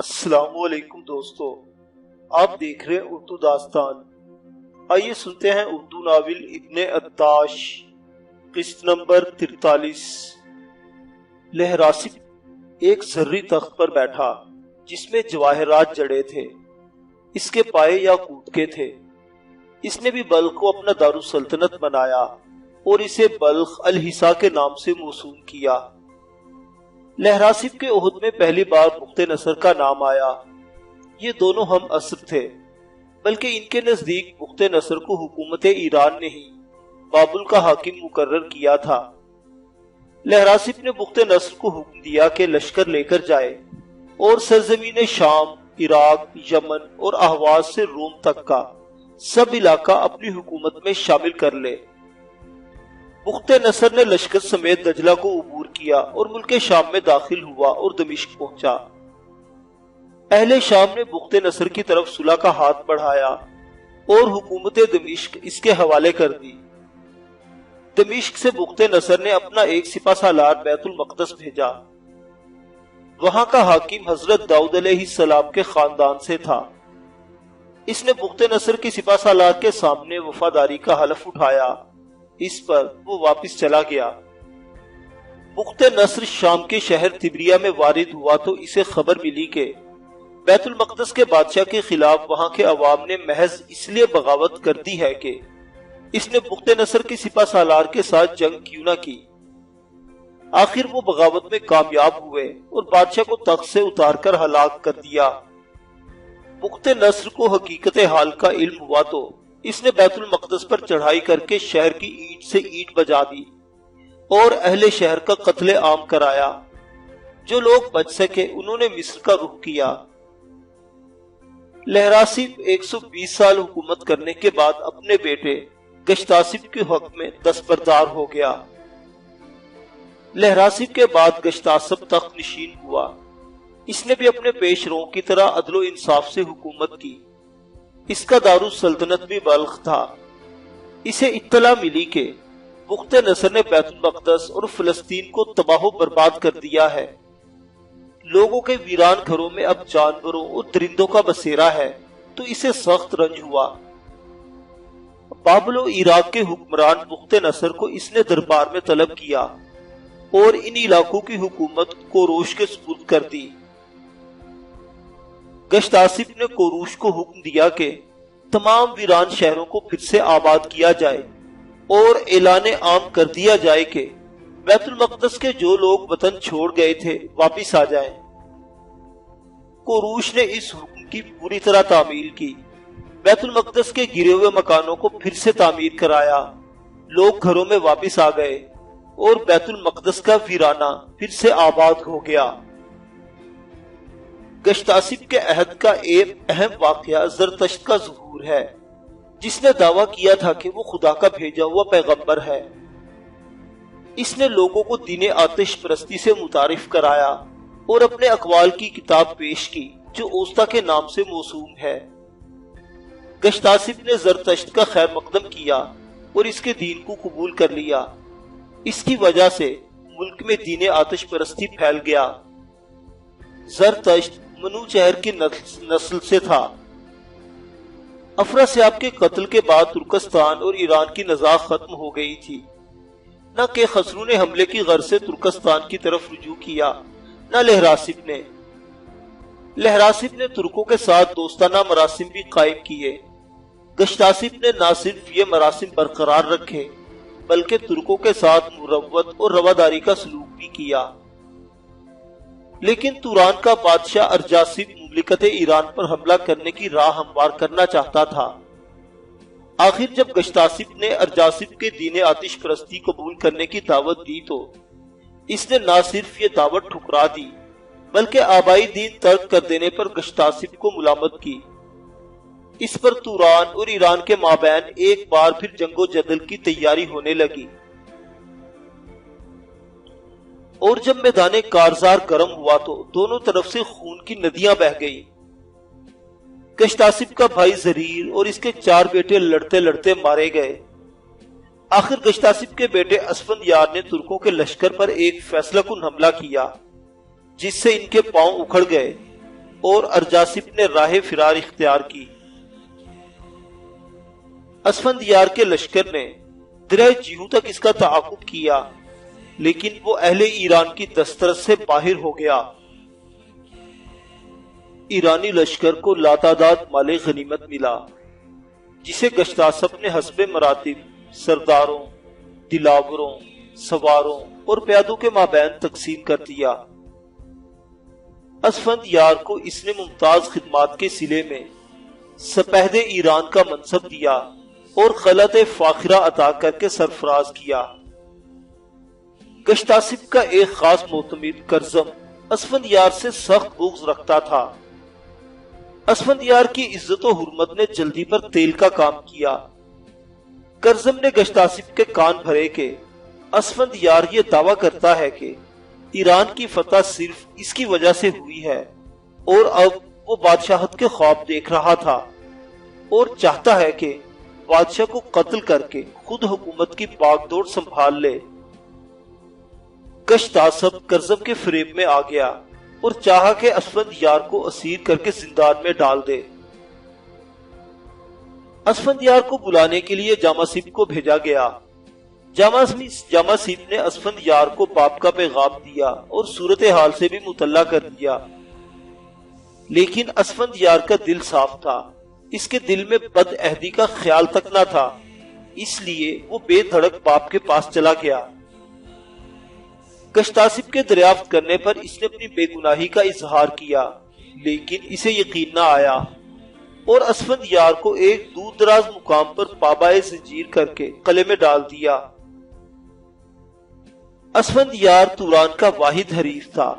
السلام علیکم دوستو، آپ دیکھ رہے اردو داستان۔ آئیے سنتے ہیں اردو ناول ابن عطاش، قسط نمبر 43۔ لہراسب ایک زرعی تخت پر بیٹھا جس میں جواہرات جڑے تھے، اس کے پائے یاقوت کے تھے۔ اس نے بھی بلخ کو اپنا دارالسلطنت بنایا اور اسے بلخ الحسا کے نام سے موسوم کیا۔ لہراسب کے عہد میں پہلی بار بخت نصر کا نام آیا۔ یہ دونوں ہم عصر تھے، بلکہ ان کے نزدیک بخت نصر کو حکومت ایران نے ہی بابل کا حاکم مقرر کیا تھا۔ لہراسب نے بخت نصر کو حکم دیا کہ لشکر لے کر جائے اور سرزمین شام، عراق، یمن اور احواز سے روم تک کا سب علاقہ اپنی حکومت میں شامل کر لے۔ بخت نصر نے لشکر سمیت دجلہ کو عبور کیا اور ملک شام میں داخل ہوا اور دمشق پہنچا۔ اہل شام نے بخت نصر کی طرف صلح کا ہاتھ بڑھایا اور حکومت دمشق اس کے حوالے کر دی۔ دمشق سے بخت نصر نے اپنا ایک سپہ سالار بیت المقدس بھیجا۔ وہاں کا حاکم حضرت داؤد علیہ السلام کے خاندان سے تھا۔ اس نے بخت نصر کی سپہ سالار کے سامنے وفاداری کا حلف اٹھایا۔ اس پر وہ واپس چلا گیا۔ بخت نصر شام کے شہر تبریہ میں وارد ہوا تو اسے خبر ملی کہ بیت المقدس کے بادشاہ کے خلاف وہاں کے عوام نے محض اس لیے بغاوت کر دی ہے کہ اس نے بخت نصر کی سپہ سالار کے ساتھ جنگ کیوں نہ کی۔ آخر وہ بغاوت میں کامیاب ہوئے اور بادشاہ کو تخت سے اتار کر ہلاک کر دیا۔ بخت نصر کو حقیقت حال کا علم ہوا تو اس نے بیت المقدس پر چڑھائی کر کے شہر کی اینٹ سے اینٹ بجا دی اور اہل شہر کا قتل عام کرایا۔ جو لوگ بچ سکے انہوں نے مصر کا رخ کیا۔ لہراسب 120 سال حکومت کرنے کے بعد اپنے بیٹے گشتاسب کے حق میں دستبردار ہو گیا۔ لہراسب کے بعد گشتاسب تخت نشین ہوا۔ اس نے بھی اپنے پیش رووں کی طرح عدل و انصاف سے حکومت کی۔ اس کا دارالسلطنت بھی بلخ تھا۔ اسے اطلاع ملی کہ بخت نصر نے بیت المقدس اور فلسطین کو تباہ و برباد کر دیا ہے۔ لوگوں کے ویران گھروں میں اب جانوروں اور درندوں کا بسیرا ہے تو اسے سخت رنج ہوا۔ بابل و عراق کے حکمران بخت نصر کو اس نے دربار میں طلب کیا اور ان علاقوں کی حکومت کوروش کے سپرد کر دی۔ گشتاسب نے کوروش کو حکم دیا کہ تمام ویران شہروں کو پھر سے آباد کیا جائے اور اعلان عام کر دیا جائے کہ بیت المقدس کے جو لوگ وطن چھوڑ گئے تھے واپس آ جائیں۔ کوروش نے اس حکم کی پوری طرح تعمیل کی۔ بیت المقدس کے گرے ہوئے مکانوں کو پھر سے تعمیر کرایا۔ لوگ گھروں میں واپس آ گئے اور بیت المقدس کا ویرانہ پھر سے آباد ہو گیا۔ گشتاسب کے عہد کا ایک اہم واقعہ زرتشت کا ظہور ہے، جس نے دعویٰ کیا تھا کہ وہ خدا کا بھیجا ہوا پیغمبر ہے۔ اس نے لوگوں کو دین آتش پرستی سے متعارف کرایا اور اپنے اقوال کی کتاب پیش کی جو اوستا کے نام سے موسوم ہے۔ گشتاسب نے زرتشت کا خیر مقدم کیا اور اس کے دین کو قبول کر لیا۔ اس کی وجہ سے ملک میں دین آتش پرستی پھیل گیا۔ زرتشت منو چہر کی نسل سے تھا۔ افراسیاب کے قتل کے بعد ترکستان اور ایران کی نزاع ختم ہو گئی تھی۔ نہ کہ خسرو نے حملے کی غرض سے ترکستان کی طرف رجوع کیا، نہ لہراسب نے۔ لہراسب نے ترکوں کے ساتھ دوستانہ مراسم بھی قائم کیے۔ گشتاسب نے نہ صرف یہ مراسم برقرار رکھے بلکہ ترکوں کے ساتھ مروت اور رواداری کا سلوک بھی کیا۔ لیکن توران کا بادشاہ ارجاسب مملکت ایران پر حملہ کرنے کی راہ ہموار کرنا چاہتا تھا۔ آخر جب گشتاسب نے ارجاسب کے دین آتش پرستی قبول کرنے کی دعوت دی تو اس نے نہ صرف یہ دعوت ٹھکرا دی بلکہ آبائی دین ترک کر دینے پر گشتاسب کو ملامت کی۔ اس پر توران اور ایران کے مابین ایک بار پھر جنگ و جدل کی تیاری ہونے لگی، اور جب میدان کارزار گرم ہوا تو دونوں طرف سے خون کی ندیاں بہہ گئی۔ گشتاسب کا بھائی زریر اور اس کے 4 بیٹے لڑتے لڑتے مارے گئے۔ آخر گشتاسب کے بیٹے اسفندیار نے ترکوں کے لشکر پر ایک فیصلہ کن حملہ کیا جس سے ان کے پاؤں اکھڑ گئے اور ارجاسپ نے راہ فرار اختیار کی۔ اسفندیار کے لشکر نے درہ جیہوں تک اس کا تعاقب کیا، لیکن وہ اہل ایران کی دسترس سے باہر ہو گیا۔ ایرانی لشکر کو لاتعداد مال غنیمت ملا، جسے گشتاسپ نے حسب مراتب سرداروں، دلاوروں، سواروں اور پیادوں کے مابین تقسیم کر دیا۔ اسفندیار کو اس نے ممتاز خدمات کے صلے میں سپہد ایران کا منصب دیا اور خلعت فاخرہ عطا کر کے سرفراز کیا۔ گشتاسپ کا ایک خاص معتمد کرزم اسفندیار سے سخت بغض رکھتا تھا۔ اسفندیار کی عزت و حرمت نے جلدی پر تیل کا کام کیا۔ کرزم نے گشتاسپ کے کان بھرے کہ اسفندیار یہ دعویٰ کرتا ہے کہ ایران کی فتح صرف اس کی وجہ سے ہوئی ہے، اور اب وہ بادشاہت کے خواب دیکھ رہا تھا اور چاہتا ہے کہ بادشاہ کو قتل کر کے خود حکومت کی باغ دوڑ سنبھال لے۔ گشتاسپ کرزم کے فریب میں آ گیا اور چاہا کہ اسفندیار کو اسیر کر کے زندان میں ڈال دے۔ اسفندیار کو بلانے کے لیے جاماسپ کو بھیجا گیا۔ جاماسپ نے اسفندیار کو باپ کا پیغام دیا اور صورتحال سے بھی مطلع کر دیا، لیکن اسفندیار کا دل صاف تھا، اس کے دل میں بد عہدی کا خیال تک نہ تھا، اس لیے وہ بے دھڑک باپ کے پاس چلا گیا۔ گشتاسپ کے دریافت کرنے پر اس نے اپنی بے گناہی کا اظہار کیا، لیکن اسے یقین نہ آیا اور اسفندیار کو ایک دور دراز مقام پر پابائے زنجیر کر کے قلعے میں ڈال دیا۔ اسفندیار توران کا واحد حریف تھا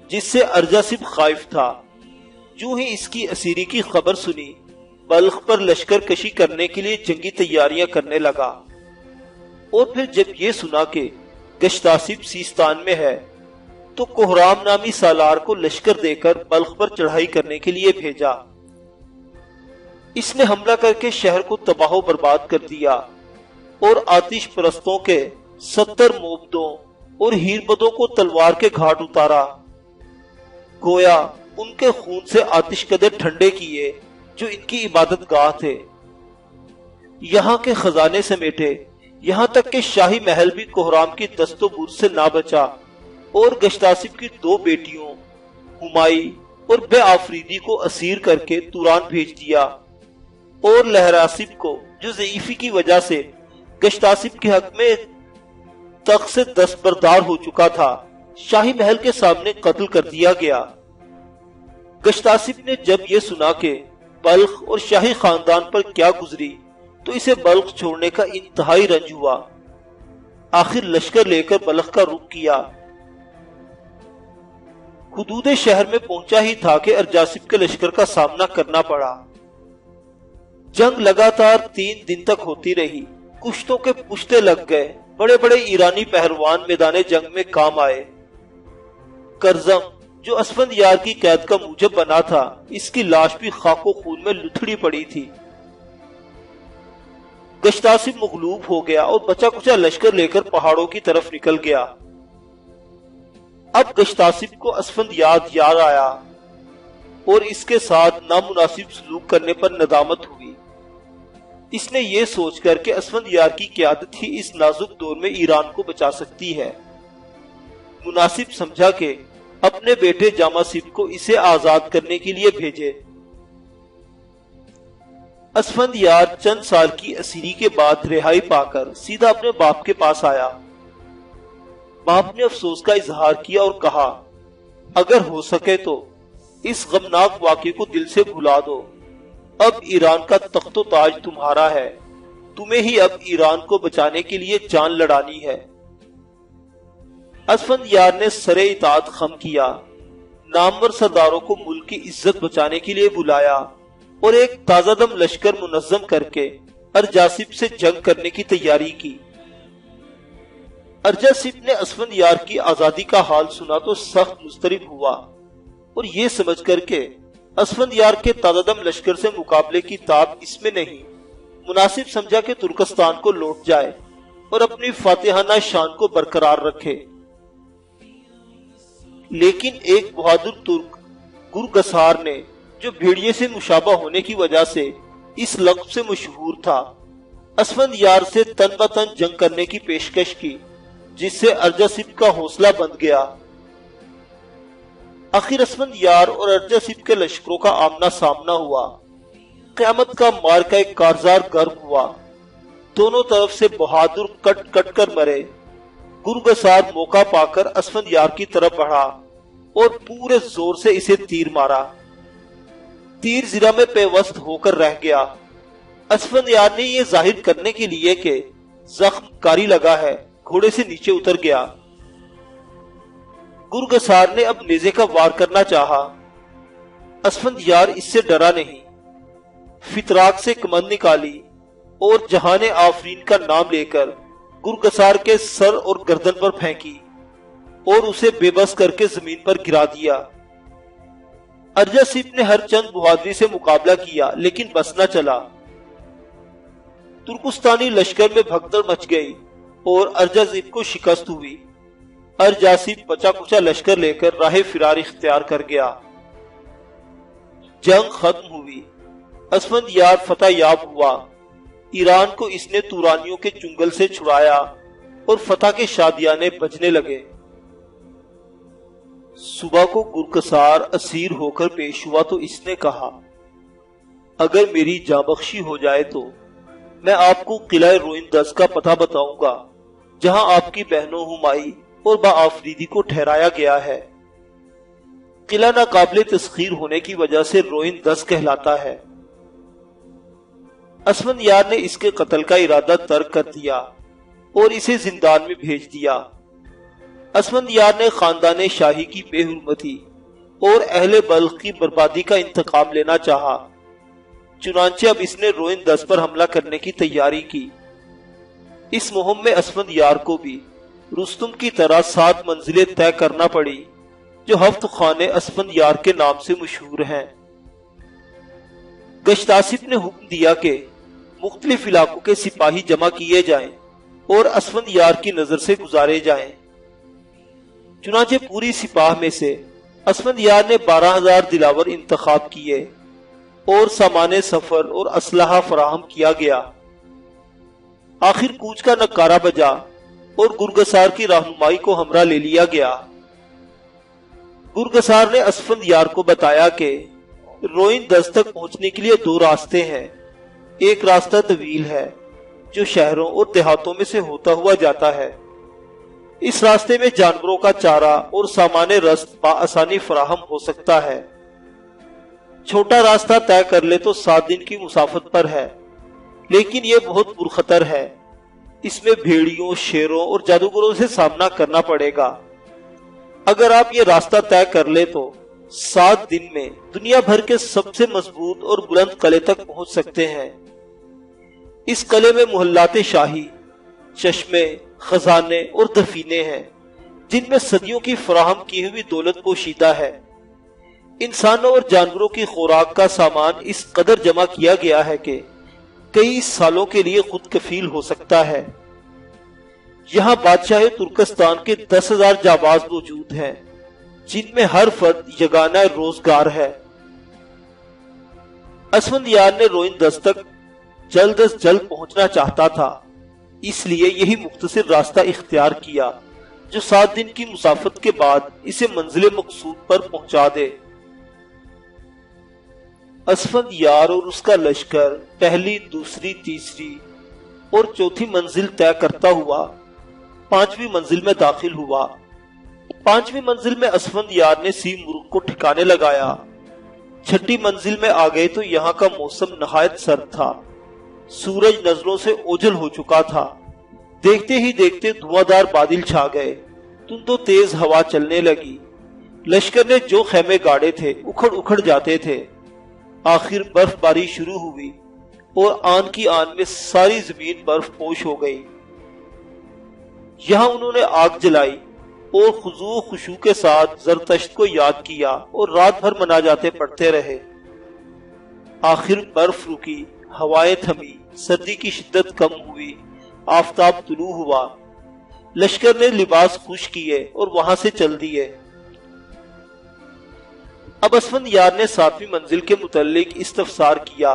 جس سے ارجاسپ خائف تھا۔ جو ہی اس کی اسیری کی خبر سنی، بلخ پر لشکر کشی کرنے کے لیے جنگی تیاریاں کرنے لگا، اور پھر جب یہ سنا کہ گشتاسپ سیستان میں ہے تو کوہرام نامی سالار کو لشکر دے کر بلخ پر چڑھائی کرنے کے لیے بھیجا۔ اس نے حملہ کر کے شہر کو تباہ و برباد کر دیا اور آتش پرستوں کے 70 موبدوں اور ہیربدوں کو تلوار کے گھاٹ اتارا، گویا ان کے خون سے آتش کدے ٹھنڈے کیے جو ان کی عبادت گاہ تھے۔ یہاں کے خزانے سمیٹے، یہاں تک کہ شاہی محل بھی کوہرام کی دست و برد سے نہ بچا، اور گشتاسپ کی 2 بیٹیوں ہمائی اور بے آفریدی کو اسیر کر کے توران بھیج دیا، اور لہراسپ کو جو ضعیفی کی وجہ سے گشتاسپ کے حق میں تخت سے دستبردار ہو چکا تھا، شاہی محل کے سامنے قتل کر دیا گیا۔ گشتاسپ نے جب یہ سنا کہ بلخ اور شاہی خاندان پر کیا گزری تو اسے بلخ چھوڑنے کا انتہائی رنج ہوا۔ آخر لشکر لے کر بلخ کا رخ کیا۔ حدود شہر میں پہنچا ہی تھا کہ ارجاسپ کے لشکر کا سامنا کرنا پڑا۔ جنگ لگاتار 3 دن تک ہوتی رہی، کشتوں کے پشتے لگ گئے، بڑے بڑے ایرانی پہلوان میدان جنگ میں کام آئے۔ کرزم جو اسفندیار کی قید کا موجب بنا تھا، اس کی لاش بھی خاک و خون میں لتھڑی پڑی تھی۔ گشتاسپ مغلوب ہو گیا اور بچا کچا لشکر لے کر پہاڑوں کی طرف نکل گیا۔ اب گشتاسپ کو اسفندیار یاد آیا اور اس کے ساتھ نامناسب سلوک کرنے پر ندامت ہوئی۔ اس نے یہ سوچ کر کہ اسفندیار کی قیادت ہی اس نازک دور میں ایران کو بچا سکتی ہے، مناسب سمجھا کہ اپنے بیٹے جاماسپ کو اسے آزاد کرنے کے لیے بھیجے۔ اسفندیار چند سال کی اسیری کے بعد رہائی پا کر سیدھا اپنے باپ کے پاس آیا۔ باپ نے افسوس کا اظہار کیا اور کہا، اگر ہو سکے تو اس غمناک واقعے کو دل سے بھلا دو۔ اب ایران کا تخت و تاج تمہارا ہے، تمہیں ہی اب ایران کو بچانے کے لیے جان لڑانی ہے۔ اسفندیار نے سر اطاعت خم کیا، نامور سرداروں کو ملک کی عزت بچانے کے لیے بلایا اور ایک تازہ دم لشکر منظم کر کے ارجاسپ سے جنگ کرنے کی تیاری کی۔ ارجاسپ نے اسفندیار کی آزادی کا حال سنا تو سخت مضطرب ہوا اور یہ سمجھ کر کہ اسفندیار کے تازہ دم لشکر سے مقابلے کی تاب اس میں نہیں، مناسب سمجھا کہ ترکستان کو لوٹ جائے اور اپنی فاتحانہ شان کو برقرار رکھے۔ لیکن ایک بہادر ترک گرگسار نے، جو بھیڑیے سے مشابہ ہونے کی وجہ سے اس لقب سے مشہور تھا، اسفندیار سے تن بتن جنگ کرنے کی پیشکش کی، جس سے ارجاسپ کا حوصلہ بند گیا۔ آخر اسفندیار اور ارجاسپ کے لشکروں کا آمنا سامنا ہوا۔ قیامت کا مارکہ ایک کارزار گرم ہوا۔ دونوں طرف سے بہادر کٹ کٹ کر مرے۔ گرگسار موقع پا کر اسفندیار کی طرف بڑھا اور پورے زور سے اسے تیر مارا۔ تیر زرہ میں پیوست ہو کر رہ گیا۔ اسفندیار نے یہ ظاہر کرنے کے لیے کہ زخم کاری لگا ہے، گھوڑے سے نیچے اتر گیا۔ گرگسار نے اب نیزے کا وار کرنا چاہا۔ اسفندیار اس سے ڈرا نہیں، فتراک سے کمند نکالی اور جہان آفرین کا نام لے کر گرگسار کے سر اور گردن پر پھینکی اور اسے بے بس کر کے زمین پر گرا دیا۔ ارجاسپ نے ہر چند بہادری سے مقابلہ کیا، لیکن بس نہ چلا۔ ترکستانی لشکر میں بھگدڑ مچ گئی اور ارجاسپ کو شکست ہوئی۔ ارجاسپ بچا کچا لشکر لے کر راہ فرار اختیار کر گیا۔ جنگ ختم ہوئی، اسفندیار فتح یاب ہوا۔ ایران کو اس نے تورانیوں کے چنگل سے چھڑایا اور فتح کے شادیانے بجنے لگے۔ صبح کو گرگسار اسیر ہو کر پیش ہوا تو اس نے کہا، اگر میری جاں بخشی ہو جائے تو میں آپ کو قلعہ روئندس کا پتہ بتاؤں گا، جہاں آپ کی بہنوں ہمائی اور با آفریدی کو ٹھہرایا گیا ہے۔ قلعہ ناقابل تسخیر ہونے کی وجہ سے روئندس کہلاتا ہے۔ اسفندیار نے اس کے قتل کا ارادہ ترک کر دیا اور اسے زندان میں بھیج دیا۔ اسفندیار نے خاندان شاہی کی بے حرمتی اور اہل بلخ کی بربادی کا انتقام لینا چاہا، چنانچہ اب اس نے روئندس پر حملہ کرنے کی تیاری کی۔ اس مہم میں اسفندیار کو بھی رستم کی طرح 7 منزلیں طے کرنا پڑی، جو 7 خانے اسفندیار کے نام سے مشہور ہیں۔ گشتاسپ نے حکم دیا کہ مختلف علاقوں کے سپاہی جمع کیے جائیں اور اسفندیار کی نظر سے گزارے جائیں۔ چنانچہ پوری سپاہ میں سے اسفندیار نے 12,000 دلاور انتخاب کیے اور سامان سفر اور اسلحہ فراہم کیا گیا۔ آخر کوچ کا نکارہ بجا اور گرگسار کی رہنمائی کو ہمراہ لے لیا گیا۔ گرگسار نے اسفندیار کو بتایا کہ روئندس تک پہنچنے کے لیے 2 راستے ہیں۔ ایک راستہ طویل ہے جو شہروں اور دیہاتوں میں سے ہوتا ہوا جاتا ہے۔ اس راستے میں جانوروں کا چارہ اور سامان رست بآسانی فراہم ہو سکتا ہے۔ چھوٹا راستہ طے کر لے تو 7 دن کی مسافت پر ہے، لیکن یہ بہت پرخطر ہے۔ اس میں بھیڑیوں، شیروں اور جادوگروں سے سامنا کرنا پڑے گا۔ اگر آپ یہ راستہ طے کر لے تو 7 دن میں دنیا بھر کے سب سے مضبوط اور بلند قلعے تک پہنچ سکتے ہیں۔ اس قلعے میں محلات شاہی، چشمے، خزانے اور دفینے ہیں، جن میں صدیوں کی فراہم کی ہوئی دولت پوشیدہ ہے۔ انسانوں اور جانوروں کی خوراک کا سامان اس قدر جمع کیا گیا ہے کہ کئی سالوں کے لیے خود کفیل ہو سکتا ہے۔ یہاں بادشاہ ترکستان کے 10,000 جانباز موجود ہیں، جن میں ہر فرد یگانہ روزگار ہے۔ اسفندیار نے روئندس تک جلد از جلد پہنچنا چاہتا تھا، اس لیے یہی مختصر راستہ اختیار کیا جو 7 دن کی مسافت کے بعد اسے منزل مقصود پر پہنچا دے۔ اسفندیار اور اس کا لشکر پہلی، دوسری، تیسری اور چوتھی منزل طے کرتا ہوا 5ویں منزل میں داخل ہوا۔ 5ویں منزل میں اسفندیار نے سی مرغ کو ٹھکانے لگایا۔ 6ٹھی منزل میں آ گئے تو یہاں کا موسم نہایت سرد تھا۔ سورج نظروں سے اوجھل ہو چکا تھا۔ دیکھتے ہی دیکھتے دھواں بادل چھا گئے، تند و تیز ہوا چلنے لگی۔ لشکر نے جو خیمے گاڑے تھے اکھڑ اکھڑ جاتے تھے۔ آخر برف باری شروع ہوئی اور آن کی آن میں ساری زمین برف پوش ہو گئی۔ یہاں انہوں نے آگ جلائی اور خضوع و خشوع کے ساتھ زرتشت کو یاد کیا اور رات بھر مناجاتیں پڑھتے رہے۔ آخر برف رکی، ہوائیں تھمی، سردی کی شدت کم ہوئی، آفتاب طلوع ہوا۔ لشکر نے لباس خشک کیے اور وہاں سے چل دیے۔ اب اسفند یار نے 7ویں منزل کے متعلق استفسار کیا۔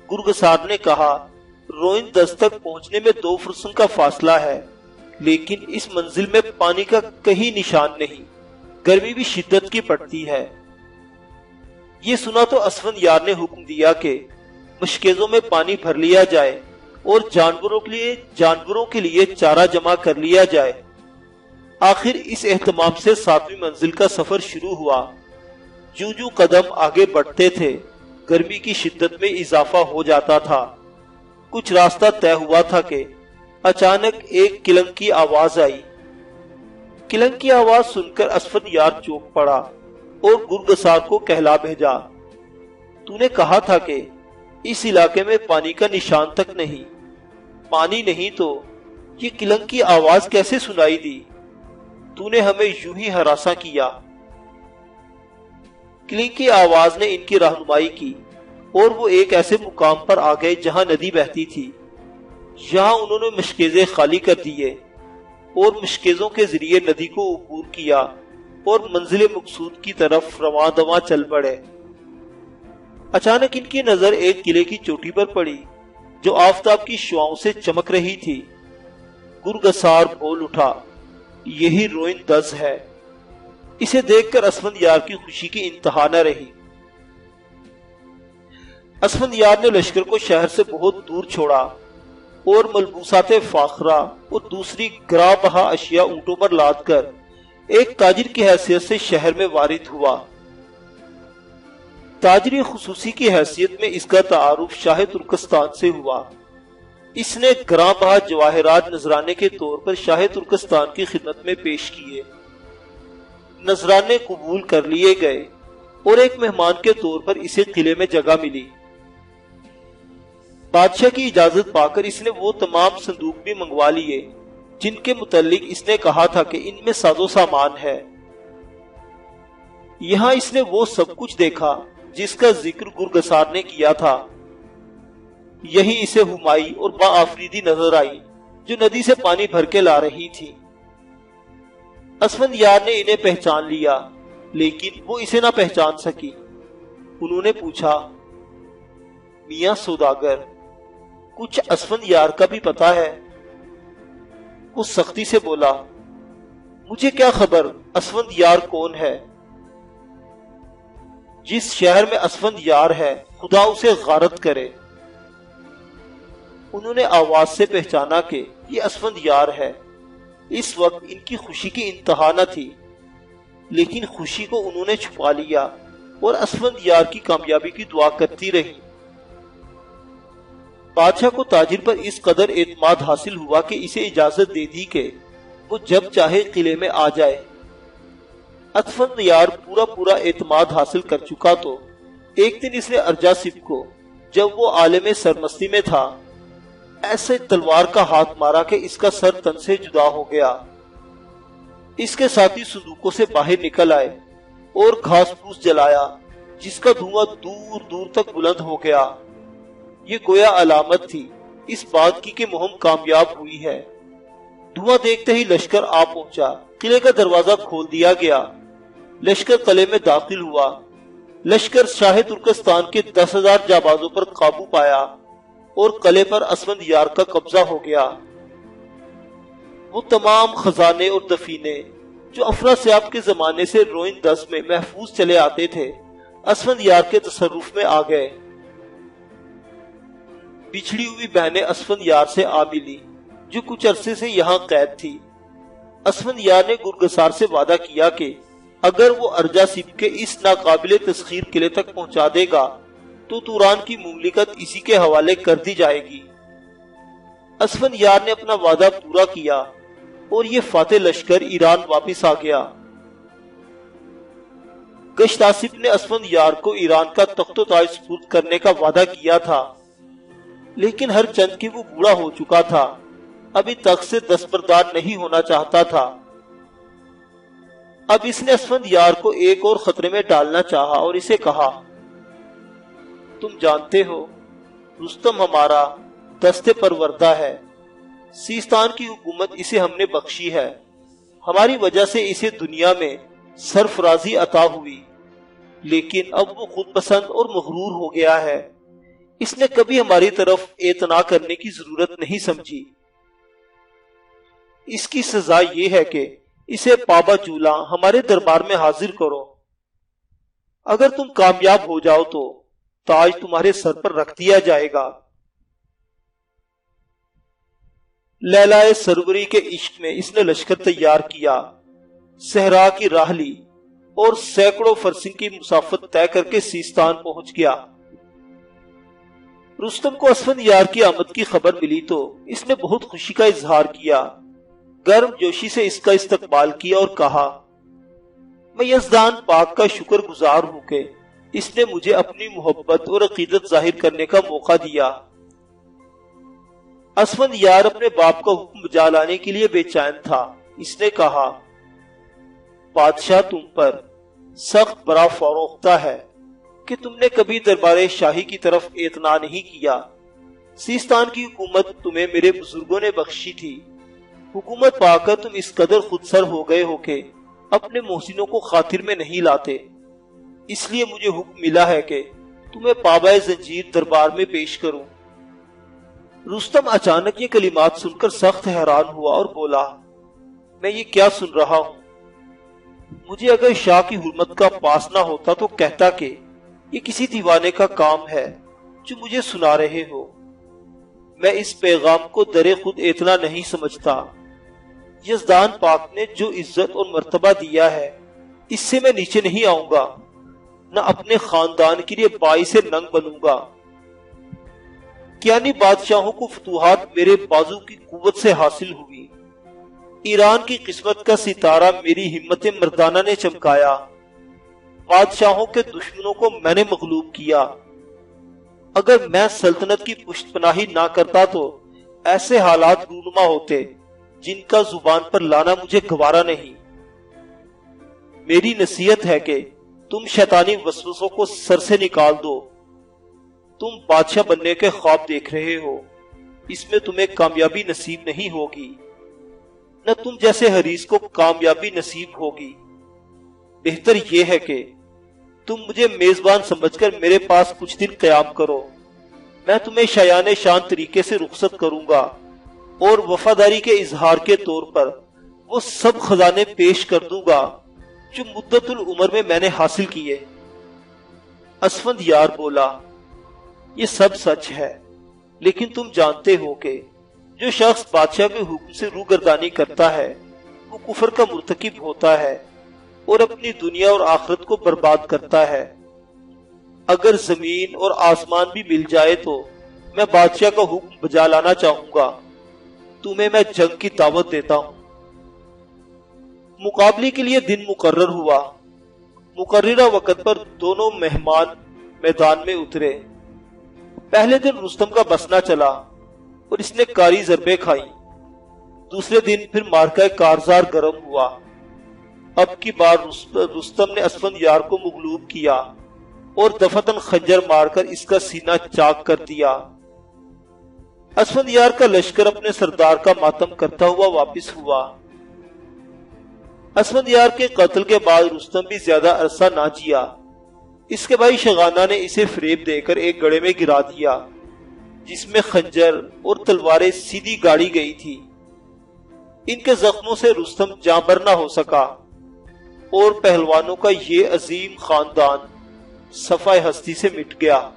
گرگسار نے کہا، روئن 10 تک پہنچنے میں 2 فرسنگ کا فاصلہ ہے، لیکن اس منزل میں پانی کا کہیں نشان نہیں، گرمی بھی شدت کی پڑتی ہے۔ یہ سنا تو اسفند یار نے حکم دیا کہ مشکیزوں میں پانی بھر لیا جائے اور جانوروں کے لیے چارہ جمع کر لیا جائے۔ آخر اس اہتمام سے 7ویں منزل کا سفر شروع ہوا۔ جو قدم آگے بڑھتے تھے، گرمی کی شدت میں اضافہ ہو جاتا تھا۔ کچھ راستہ طے ہوا تھا کہ اچانک ایک کلنگ کی آواز آئی۔ کلنگ کی آواز سن کر اسفند یار چونک پڑا اور گرگسار کو کہلا بھیجا، تو نے کہا تھا کہ اس علاقے میں پانی کا نشان تک نہیں۔ پانی نہیں تو یہ کلنگ کی آواز کیسے سنائی دی؟ تو نے ہمیں یوں ہی ہراساں کیا۔ کلنگ کی آواز نے ان کی رہنمائی کی اور وہ ایک ایسے مقام پر آ گئے جہاں ندی بہتی تھی۔ یہاں انہوں نے مشکیزیں خالی کر دیے اور مشکیزوں کے ذریعے ندی کو عبور کیا اور منزل مقصود کی طرف رواں دواں چل پڑے۔ اچانک ان کی نظر ایک قلعے کی چوٹی پر پڑی جو آفتاب کی شعاؤں سے چمک رہی تھی۔ گرگسار بول اٹھا، یہی روئن 10 ہے۔ اسے دیکھ کر اسفند یار کی خوشی کی انتہا نہ رہی۔ اسفند یار نے لشکر کو شہر سے بہت دور چھوڑا اور ملبوسات فاخرہ اور دوسری گراں بہا اشیاء اونٹوں پر لاد کر ایک تاجر کی حیثیت سے شہر میں وارد ہوا۔ تاجری خصوصی کی حیثیت میں اس کا تعارف شاہ ترکستان سے ہوا۔ اس نے گراں بہا جواہرات نذرانے کے طور پر شاہ ترکستان کی خدمت میں پیش کیے۔ نذرانے قبول کر لیے گئے اور ایک مہمان کے طور پر اسے قلعے میں جگہ ملی۔ بادشاہ کی اجازت پا کر اس نے وہ تمام صندوق بھی منگوا لیے جن کے متعلق اس نے کہا تھا کہ ان میں ساز و سامان ہے۔ یہاں اس نے وہ سب کچھ دیکھا جس کا ذکر گرگسار نے کیا تھا۔ یہی اسے ہمائی اور با آفریدی نظر آئی جو ندی سے پانی بھر کے لا رہی تھی۔ اسفند یار نے انہیں پہچان لیا لیکن وہ اسے نہ پہچان سکی۔ انہوں نے پوچھا، میاں سوداگر، کچھ اسفند یار کا بھی پتا ہے؟ وہ سختی سے بولا، مجھے کیا خبر اسفند یار کون ہے؟ جس شہر میں اسفند یار ہے خدا اسے غارت کرے۔ انہوں نے آواز سے پہچانا کہ یہ اسفند یار ہے۔ اس وقت ان کی خوشی کی انتہا نہ تھی، لیکن خوشی کو انہوں نے چھپا لیا اور اسفند یار کی کامیابی کی دعا کرتی رہی۔ بادشاہ کو تاجر پر اس قدر اعتماد حاصل ہوا کہ اسے اجازت دے دی کہ وہ جب چاہے قلعے میں آ جائے۔ اسفند یار پورا اعتماد حاصل کر چکا تو ایک دن اس نے ارجاسپ کو، جب وہ عالم سرمستی میں تھا، ایسے تلوار کا ہاتھ مارا کہ اس کا سر تن سے جدا ہو گیا۔ اس کے ساتھی صندوقوں سے باہر نکل آئے اور گھاس پھوس جلایا جس کا دھواں دور دور تک بلند ہو گیا۔ یہ گویا علامت تھی اس بات کی کہ مہم کامیاب ہوئی ہے۔ دھواں دیکھتے ہی لشکر آ پہنچا۔ قلعے کا دروازہ کھول دیا گیا۔ لشکر قلعے میں داخل ہوا۔ لشکر شاہ ترکستان کے 10,000 جابازوں پر قابو پایا اور قلعے پر اسفند یار کا قبضہ ہو گیا۔ وہ تمام خزانے اور دفینے جو افراسیاب کے زمانے سے روئن 10 میں محفوظ چلے آتے تھے، اسفند یار کے تصرف میں آ گئے۔ بچھڑی ہوئی بہنیں اسفند یار سے آ ملی جو کچھ عرصے سے یہاں قید تھی۔ اسفند یار نے گرگسار سے وعدہ کیا کہ اگر وہ ارجاسپ کے اس ناقابل تسخیر قلعے تک پہنچا دے گا تو توران کی مملکت اسی کے حوالے کر دی جائے گی۔ اسفند یار نے اپنا وعدہ پورا کیا اور یہ فاتح لشکر ایران واپس آ گیا۔ گشتاسپ نے اسفند یار کو ایران کا تخت و تاج سپرد کرنے کا وعدہ کیا تھا، لیکن ہر چند کہ وہ بوڑھا ہو چکا تھا، ابھی تخت سے دستبردار نہیں ہونا چاہتا تھا۔ اب اس نے اسفند یار کو ایک اور خطرے میں ڈالنا چاہا اور اسے کہا، تم جانتے ہو رستم ہمارا دستے پروردہ ہے، سیستان کی حکومت اسے ہم نے بخشی ہے، ہماری وجہ سے اسے دنیا میں سرفرازی عطا ہوئی، لیکن اب وہ خود پسند اور مغرور ہو گیا ہے۔ اس نے کبھی ہماری طرف اعتنا کرنے کی ضرورت نہیں سمجھی۔ اس کی سزا یہ ہے کہ اسے پابا چولہ ہمارے دربار میں حاضر کرو۔ اگر تم کامیاب ہو جاؤ تو تاج تمہارے سر پر رکھ دیا جائے گا۔ لیلا سروری کے عشق میں اس نے لشکر تیار کیا، صحرا کی راہ لی اور سینکڑوں فرسنگ کی مسافت طے کر کے سیستان پہنچ گیا۔ رستم کو اسفندیار کی آمد کی خبر ملی تو اس نے بہت خوشی کا اظہار کیا، گرم جوشی سے اس کا استقبال کیا اور کہا، میں یزدان پاک کا شکر گزار ہوں کہ اس نے مجھے اپنی محبت اور عقیدت ظاہر کرنے کا موقع دیا۔ اسفندیار اپنے باپ کا حکم بجا لانے کے لیے بے چین تھا۔ اس نے کہا، بادشاہ تم پر سخت برا فروختہ ہے کہ تم نے کبھی دربار شاہی کی طرف اعتنا نہیں کیا۔ سیستان کی حکومت تمہیں میرے بزرگوں نے بخشی تھی۔ حکومت پا کر تم اس قدر خود سر ہو گئے ہو کہ اپنے محسنوں کو خاطر میں نہیں لاتے۔ اس لیے مجھے حکم ملا ہے کہ تمہیں پابا زنجیر دربار میں پیش کروں۔ رستم اچانک یہ کلمات سن کر سخت حیران ہوا اور بولا، میں یہ کیا سن رہا ہوں؟ مجھے اگر شاہ کی حرمت کا پاس نہ ہوتا تو کہتا کہ یہ کسی دیوانے کا کام ہے جو مجھے سنا رہے ہو۔ میں اس پیغام کو در خود اعتنا نہیں سمجھتا۔ یزدان پاک نے جو عزت اور مرتبہ دیا ہے اس سے میں نیچے نہیں آؤں گا، نہ اپنے خاندان کے لیے باعث ننگ بنوں گا۔ کیانی بادشاہوں کو فتوحات میرے بازو کی قوت سے حاصل ہوئی۔ ایران کی قسمت کا ستارہ میری ہمت مردانہ نے چمکایا۔ بادشاہوں کے دشمنوں کو میں نے مغلوب کیا۔ اگر میں سلطنت کی پشت پناہی نہ کرتا تو ایسے حالات رونما ہوتے جن کا زبان پر لانا مجھے گوارا نہیں۔ میری نصیحت ہے کہ تم شیطانی وسوسوں کو سر سے نکال دو۔ تم بادشاہ بننے کے خواب دیکھ رہے ہو، اس میں تمہیں کامیابی نصیب نہیں ہوگی، نہ تم جیسے حریص کو کامیابی نصیب ہوگی۔ بہتر یہ ہے کہ تم مجھے میزبان سمجھ کر میرے پاس کچھ دن قیام کرو۔ میں تمہیں شایان شان طریقے سے رخصت کروں گا اور وفاداری کے اظہار کے طور پر وہ سب خزانے پیش کر دوں گا جو مدت العمر میں نے حاصل کیے۔ اسفندیار بولا، یہ سب سچ ہے، لیکن تم جانتے ہو کہ جو شخص بادشاہ کے حکم سے روگردانی کرتا ہے وہ کفر کا مرتکب ہوتا ہے اور اپنی دنیا اور آخرت کو برباد کرتا ہے۔ اگر زمین اور آسمان بھی مل جائے تو میں بادشاہ کا حکم بجا لانا چاہوں گا۔ تمہیں میں جنگ کی دعوت دیتا ہوں۔ مقابلے کے لیے دن مقرر ہوا۔ مقررہ وقت پر دونوں مہمان میدان میں اترے۔ پہلے دن رستم کا بسنا چلا اور اس نے کاری ضربیں کھائیں۔ دوسرے دن پھر مارکہ کارزار گرم ہوا۔ اب کی بار رستم نے اسفندیار کو مغلوب کیا اور دفتن خنجر مار کر اس کا سینہ چاک کر دیا۔ اسفندیار کا لشکر اپنے سردار کا ماتم کرتا ہوا واپس ہوا۔ اسفندیار کے قتل کے بعد رستم بھی زیادہ عرصہ نہ جیا۔ اس کے بھائی شغانہ نے اسے فریب دے کر ایک گڑھے میں گرا دیا جس میں خنجر اور تلواریں سیدھی گاڑی گئی تھی۔ ان کے زخموں سے رستم جاں بر نہ ہو سکا اور پہلوانوں کا یہ عظیم خاندان صفحہ ہستی سے مٹ گیا۔